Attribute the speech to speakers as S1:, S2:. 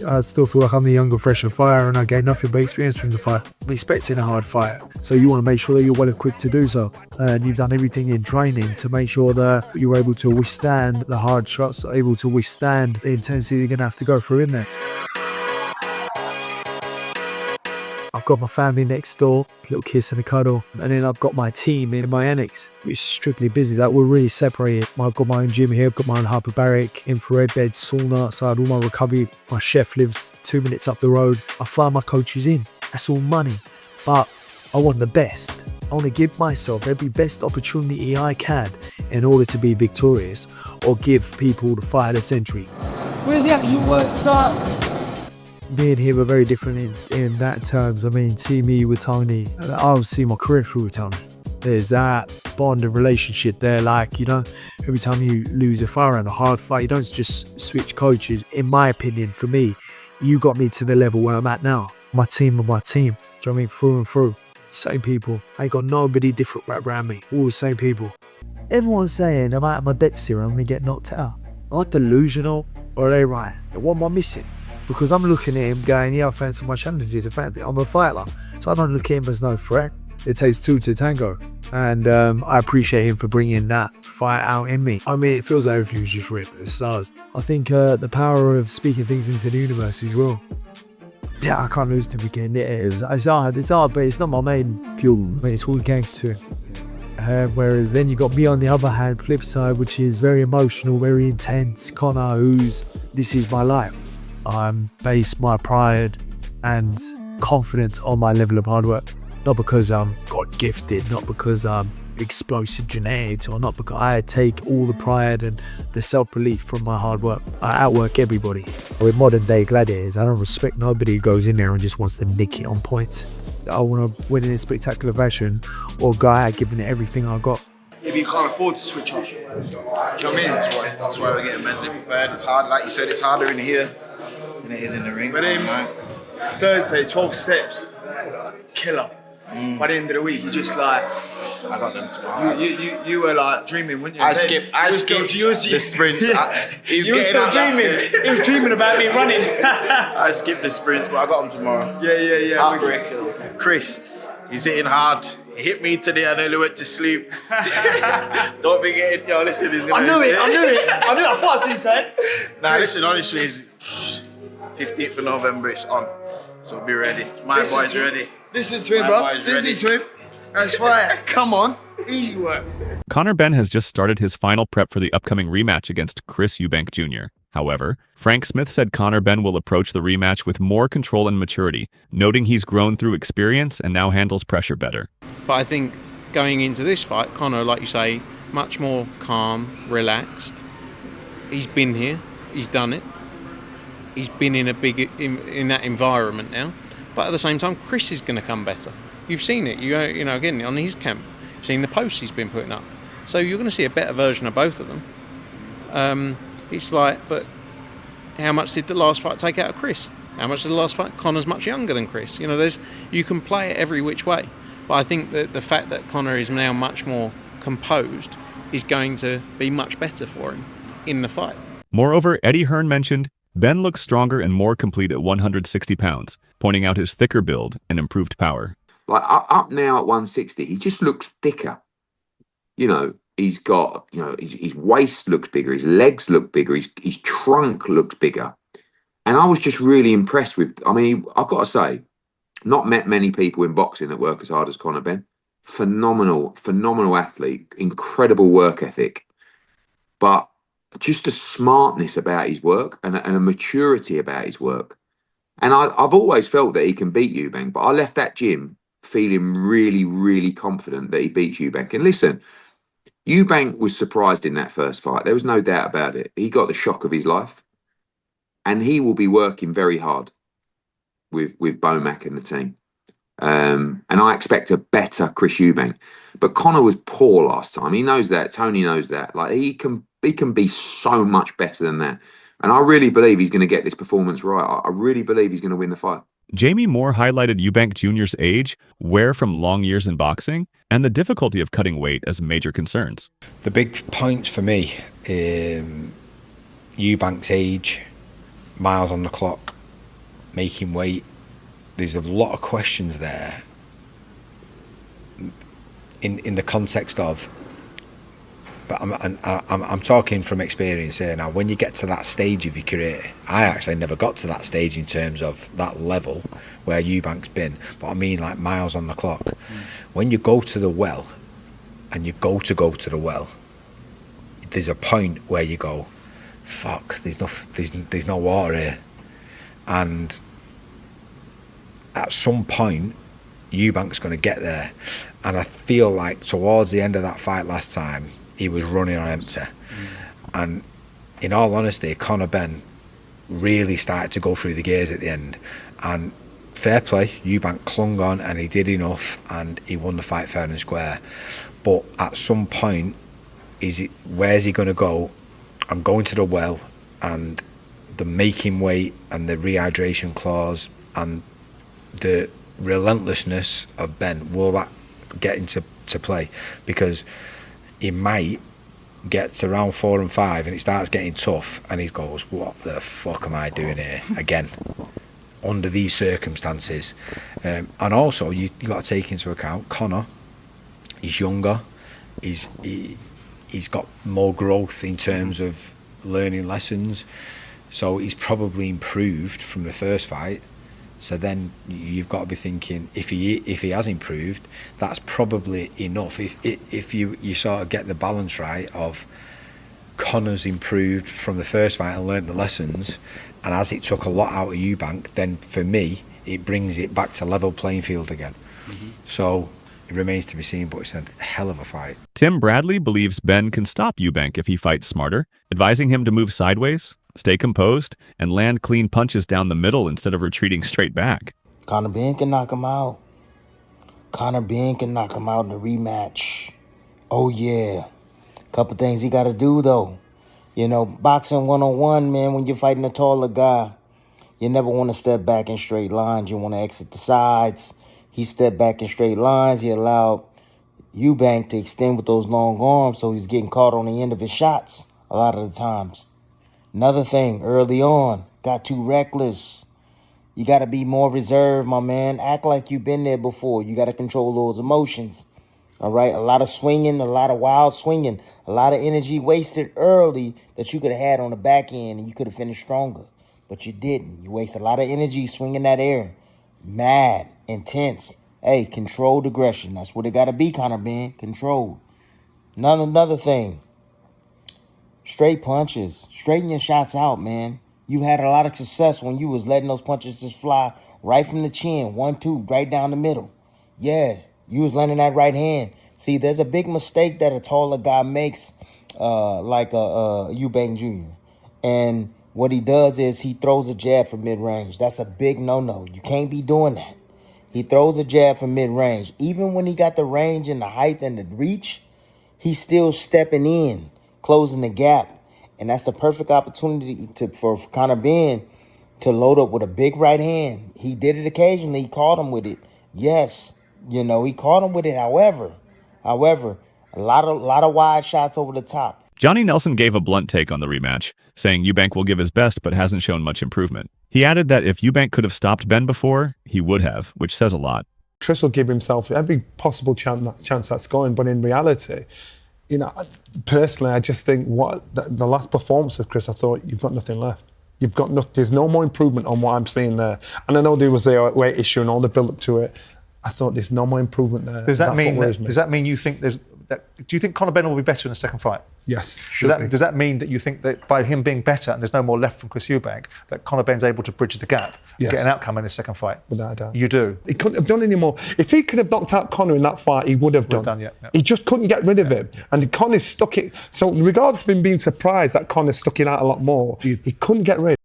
S1: I still feel like I'm the younger, fresher fighter, and I gained nothing but experience from the fight. I'm expecting a hard fight, so you want to make sure that you're well equipped to do so, and you've done everything in training to make sure that you're able to withstand the hard shots, able to withstand the intensity you're going to have to go through in there. I've got my family next door, little kiss and a cuddle, and then I've got my team in my annex, which is strictly busy. Like, we're really separated. I've got my own gym here, I've got my own hyperbaric, infrared bed, sauna outside, all my recovery. My chef lives 2 minutes up the road. I fly my coaches in. That's all money. But I want the best. I want to give myself every best opportunity I can in order to be victorious or give people the fight of the century.
S2: Where's the actual work start?
S1: Me and him are very different in that terms. I mean, see me with Tony, I'll see my career through with Tony. There's that bond of relationship there. Like, you know, every time you lose a fight and a hard fight, you don't just switch coaches. In my opinion, for me, you got me to the level where I'm at now. My team are my team. Do you know what I mean? Through and through. Same people. I ain't got nobody different around me. All the same people. Everyone's saying I'm out of my depth here, I'm going to get knocked out. Am I delusional or are they right? What am I missing? Because I'm looking at him going, yeah, I fancy my challenges. I'm a fighter. So I don't look at him as no threat. It takes two to tango. And I appreciate him for bringing that fight out in me. I mean, it feels like everything's just written. It stars. I think the power of speaking things into the universe is real. Yeah, I can't lose to him again. It's hard, but it's not my main fuel. I mean, it's all gang to it. Whereas then you got me on the other hand, flip side, which is very emotional, very intense. Conor, this is my life. I'm based my pride and confidence on my level of hard work. Not because I'm God gifted, not because I'm explosive genetics, or not because I take all the pride and the self-belief from my hard work. I outwork everybody. With modern day gladiators, I don't respect nobody who goes in there and just wants to nick it on points. I want to win in a spectacular fashion or go out giving it everything I got.
S3: Maybe you can't afford to switch off. Do you know what I mean? That's why we're getting mentally prepared. It's hard, like you said, it's harder in here than it is in the ring.
S2: But then Thursday, 12 steps, killer. By the end of the week, you just like,
S3: I got them tomorrow.
S2: You were like dreaming, weren't you?
S3: I skipped the sprints. He's getting out
S2: dreaming. He was dreaming about me running.
S3: I skipped the sprints, but I got them tomorrow.
S2: Yeah.
S3: Heartbreak. Chris, he's hitting hard. He hit me today. I nearly went to sleep. Don't be getting, listen, he's gonna.
S2: I knew it. I thought I seen something.
S3: Nah, listen, honestly, it's 15th of November, it's on. So be ready. My boy's ready.
S2: Listen to him, bro. Listen to him. That's right. Come on. Easy work.
S4: Conor Benn has just started his final prep for the upcoming rematch against Chris Eubank Jr. However, Frank Smith said Conor Benn will approach the rematch with more control and maturity, noting he's grown through experience and now handles pressure better.
S5: But I think going into this fight, Conor, like you say, much more calm, relaxed. He's been here. He's done it. He's been in in that environment now. But at the same time, Chris is going to come better. You've seen it, you know, again, on his camp. You've seen the posts he's been putting up. So you're going to see a better version of both of them. It's like, but how much did the last fight take out of Chris? How much did the last fight? Conor's much younger than Chris. You know, you can play it every which way. But I think that the fact that Conor is now much more composed is going to be much better for him in the fight.
S4: Moreover, Eddie Hearn mentioned, Benn looks stronger and more complete at 160 pounds, pointing out his thicker build and improved power.
S6: Like up now at 160, he just looks thicker. You know, he's got, his waist looks bigger, his legs look bigger, his trunk looks bigger. And I was just really impressed with, I've got to say, not met many people in boxing that work as hard as Conor Benn. Phenomenal athlete, incredible work ethic. But just a smartness about his work and a maturity about his work. And I've always felt that he can beat Eubank, but I left that gym feeling really, really confident that he beats Eubank. And listen, Eubank was surprised in that first fight. There was no doubt about it. He got the shock of his life. And he will be working very hard with Bomac and the team. And I expect a better Chris Eubank. But Conor was poor last time. He knows that. Tony knows that. Like, he can be so much better than that. And I really believe he's going to get this performance right. I really believe he's going to win the fight.
S4: Jamie Moore highlighted Eubank Jr.'s age, wear from long years in boxing, and the difficulty of cutting weight as major concerns.
S7: The big points for me, Eubank's age, miles on the clock, making weight. There's a lot of questions there in the context of, but I'm talking from experience here now. When you get to that stage of your career, I actually never got to that stage in terms of that level where Eubank's been, but I mean like miles on the clock. When you go to the well, and you go to the well, there's a point where you go, fuck, there's no water here, and at some point Eubank's going to get there. And I feel like towards the end of that fight last time, he was running on empty. And in all honesty, Conor Benn really started to go through the gears at the end. And fair play, Eubank clung on and he did enough and he won the fight fair and square. But at some point, where's he going to go? I'm going to the well, and the making weight and the rehydration clause and the relentlessness of Ben, will that get into play? Because he might get to round 4 and 5 and it starts getting tough and he goes, what the fuck am I doing here again under these circumstances? And also you got to take into account Conor, he's younger, he's got more growth in terms of learning lessons, so he's probably improved from the first fight. So then you've got to be thinking, if he has improved, that's probably enough. If you sort of get the balance right of Conor's improved from the first fight and learnt the lessons, and as it took a lot out of Eubank, then for me it brings it back to level playing field again. So it remains to be seen, but it's a hell of a fight.
S4: Tim Bradley believes Ben can stop Eubank if he fights smarter, advising him to move sideways, stay composed, and land clean punches down the middle instead of retreating straight back.
S8: Conor Benn can knock him out. Conor Benn can knock him out in the rematch. Oh, yeah. Couple things he got to do, though. You know, boxing one-on-one, man, when you're fighting a taller guy, you never want to step back in straight lines. You want to exit the sides. He stepped back in straight lines. He allowed Eubank to extend with those long arms, so he's getting caught on the end of his shots a lot of the times. Another thing, early on, got too reckless. You got to be more reserved, my man. Act like you've been there before. You got to control those emotions, all right? A lot of swinging, a lot of wild swinging, a lot of energy wasted early that you could have had on the back end and you could have finished stronger, but you didn't. You wasted a lot of energy swinging that air. Mad, intense. Hey, controlled aggression. That's what it got to be, Conor Benn. Controlled. Another thing. Straight punches. Straighten your shots out, man. You had a lot of success when you was letting those punches just fly right from the chin. 1, 2, right down the middle. Yeah, you was landing that right hand. See, there's a big mistake that a taller guy makes, like Eubank Jr. And what he does is he throws a jab from mid-range. That's a big no-no. You can't be doing that. He throws a jab from mid-range. Even when he got the range and the height and the reach, he's still stepping in, closing the gap. And that's the perfect opportunity for Conor Benn to load up with a big right hand. He did it occasionally. He caught him with it. Yes, you know, he caught him with it. However, a lot of wide shots over the top.
S4: Johnny Nelson gave a blunt take on the rematch, saying Eubank will give his best but hasn't shown much improvement. He added that if Eubank could have stopped Ben before, he would have, which says a lot.
S9: Chris will give himself every possible chance that's going, but in reality, you know, personally, I just think the last performance of Chris, I thought, you've got nothing left. There's no more improvement on what I'm seeing there. And I know there was a weight issue and all the build up to it. I thought there's no more improvement there.
S10: Does that mean you think do you think Conor Benn will be better in the second fight?
S9: Yes.
S10: Does that mean that you think that by him being better and there's no more left from Chris Eubank, that Conor Benn's able to bridge the gap and get an outcome in his second fight?
S9: Without a doubt.
S10: You do?
S9: He couldn't have done any more. If he could have knocked out Conor in that fight, he would have done.
S10: Yeah.
S9: He just couldn't get rid of him. And Conor stuck it. So regardless of him being surprised that Conor stuck it out a lot more, he couldn't get rid.